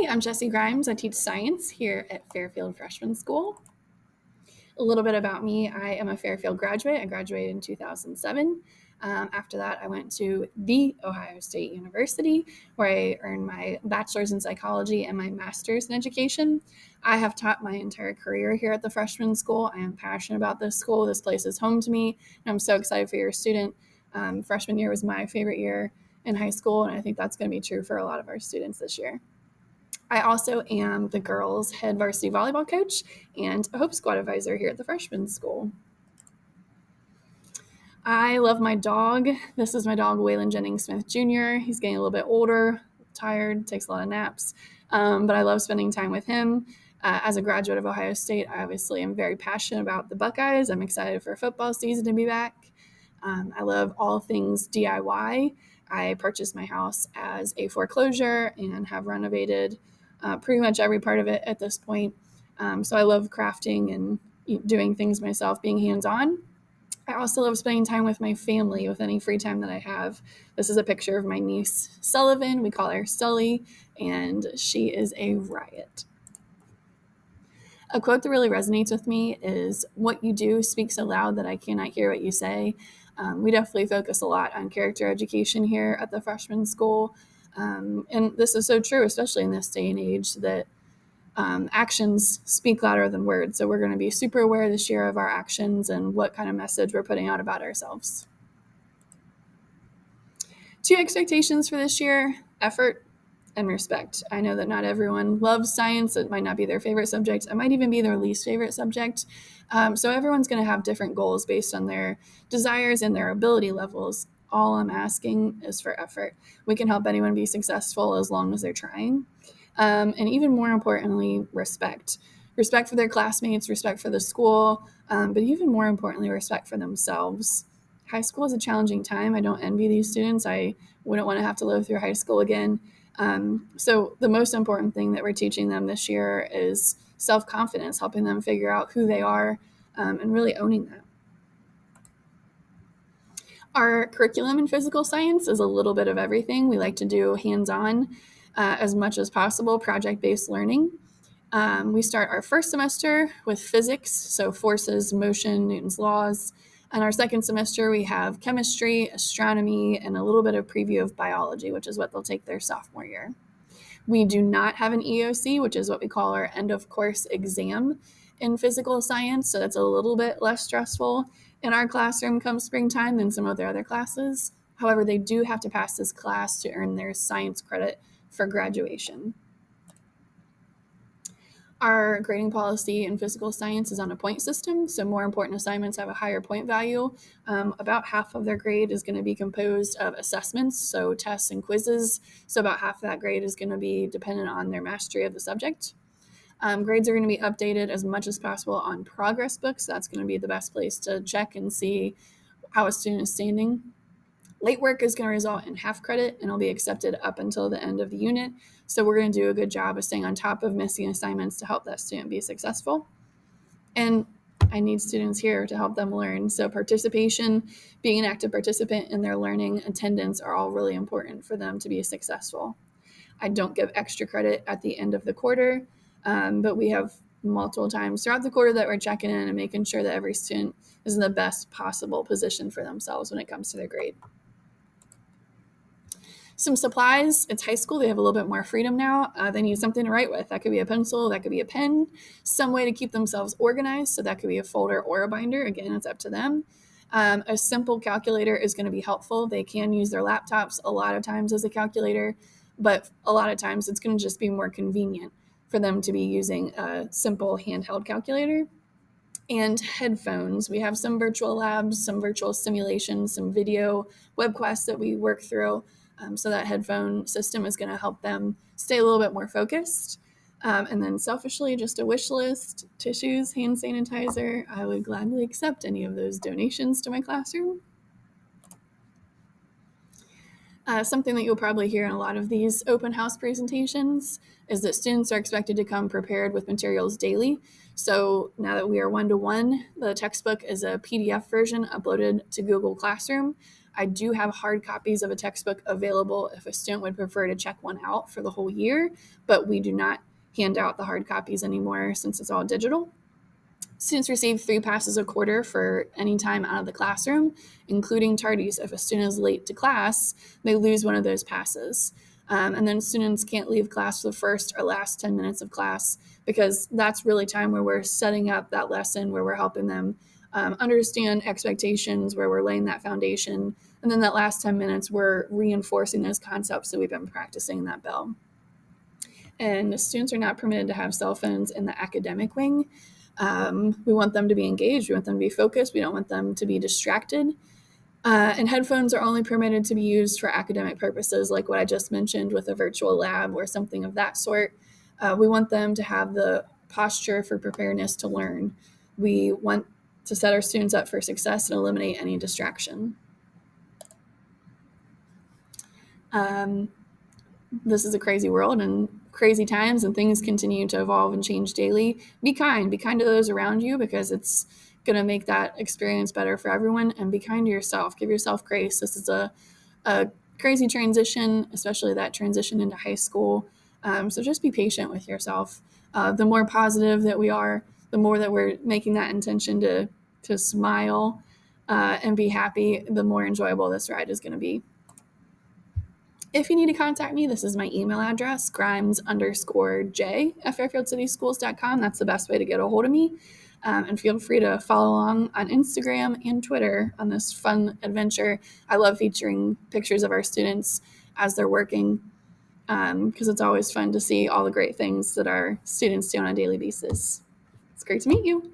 Hi, I'm Jessie Grimes. I teach science here at Fairfield Freshman School. A little bit about me: I am a Fairfield graduate. I graduated in 2007. After that, I went to The Ohio State University, where I earned my bachelor's in psychology and my master's in education. I have taught my entire career here at the freshman school. I am passionate about this school. This place is home to me, and I'm so excited for your student. Freshman year was my favorite year in high school, and I think that's going to be true for a lot of our students this year. I also am the girls' head varsity volleyball coach and a Hope Squad advisor here at the freshman school. I love my dog. This is my dog, Waylon Jennings Smith Jr. He's getting a little bit older, tired, takes a lot of naps, but I love spending time with him. As a graduate of Ohio State, I obviously am very passionate about the Buckeyes. I'm excited for football season to be back. I love all things DIY. I purchased my house as a foreclosure and have renovated pretty much every part of it at this point. So I love crafting and doing things myself, being hands-on. I also love spending time with my family with any free time that I have. This is a picture of my niece, Sullivan. We call her Sully, and she is a riot. A quote that really resonates with me is, "What you do speaks so loud that I cannot hear what you say." We definitely focus a lot on character education here at the freshman school. And this is so true, especially in this day and age, that actions speak louder than words. So we're going to be super aware this year of our actions and what kind of message we're putting out about ourselves. 2 expectations for this year: effort and respect. I know that not everyone loves science. It might not be their favorite subject. It might even be their least favorite subject. So everyone's going to have different goals based on their desires and their ability levels. All I'm asking is for effort. We can help anyone be successful as long as they're trying. And even more importantly, respect. Respect for their classmates, respect for the school, but even more importantly, respect for themselves. High school is a challenging time. I don't envy these students. I wouldn't want to have to live through high school again. So the most important thing that we're teaching them this year is self-confidence, helping them figure out who they are, and really owning that. Our curriculum in physical science is a little bit of everything. We like to do hands-on as much as possible, project-based learning. We start our first semester with physics, so forces, motion, Newton's laws. And our second semester, we have chemistry, astronomy, and a little bit of preview of biology, which is what they'll take their sophomore year. We do not have an EOC, which is what we call our end of course exam in physical science. So that's a little bit less stressful in our classroom come springtime than some of their other classes. However, they do have to pass this class to earn their science credit for graduation. Our grading policy in physical science is on a point system, so more important assignments have a higher point value. About half of their grade is going to be composed of assessments, so tests and quizzes. So about half of that grade is going to be dependent on their mastery of the subject. Grades are going to be updated as much as possible on progress books. That's going to be the best place to check and see how a student is standing. Late work is going to result in half credit and will be accepted up until the end of the unit. So we're going to do a good job of staying on top of missing assignments to help that student be successful. And I need students here to help them learn. So participation, being an active participant in their learning, attendance are all really important for them to be successful. I don't give extra credit at the end of the quarter, but we have multiple times throughout the quarter that we're checking in and making sure that every student is in the best possible position for themselves when it comes to their grade. Some supplies: it's high school. They have a little bit more freedom now. They need something to write with. That could be a pencil, that could be a pen, some way to keep themselves organized. So that could be a folder or a binder. Again, it's up to them. A simple calculator is going to be helpful. They can use their laptops a lot of times as a calculator, but a lot of times it's going to just be more convenient for them to be using a simple handheld calculator. And headphones. We have some virtual labs, some virtual simulations, some video webcasts that we work through. So that headphone system is going to help them stay a little bit more focused. And then selfishly, just a wish list: tissues, hand sanitizer. I would gladly accept any of those donations to my classroom. Something that you'll probably hear in a lot of these open house presentations is that students are expected to come prepared with materials daily. So now that we are one-to-one, the textbook is a PDF version uploaded to Google Classroom. I do have hard copies of a textbook available if a student would prefer to check one out for the whole year, but we do not hand out the hard copies anymore since it's all digital. Students receive 3 passes a quarter for any time out of the classroom, including tardies. If a student is late to class, they lose one of those passes. And then students can't leave class for the first or last 10 minutes of class, because that's really time where we're setting up that lesson, where we're helping them understand expectations, where we're laying that foundation. And then that last 10 minutes, we're reinforcing those concepts that we've been practicing in that bell. And students are not permitted to have cell phones in the academic wing. We want them to be engaged. We want them to be focused. We don't want them to be distracted. And headphones are only permitted to be used for academic purposes, like what I just mentioned with a virtual lab or something of that sort. We want them to have the posture for preparedness to learn. We want to set our students up for success and eliminate any distraction. This is a crazy world and crazy times, and things continue to evolve and change daily. Be kind to those around you, because it's going to make that experience better for everyone. And be kind to yourself. Give yourself grace. This is a crazy transition, especially that transition into high school. So just be patient with yourself. The more positive that we are, the more that we're making that intention to smile and be happy, the more enjoyable this ride is going to be. If you need to contact me, this is my email address, grimes_j@fairfieldcityschools.com. That's the best way to get a hold of me. And feel free to follow along on Instagram and Twitter on this fun adventure. I love featuring pictures of our students as they're working, because it's always fun to see all the great things that our students do on a daily basis. It's great to meet you.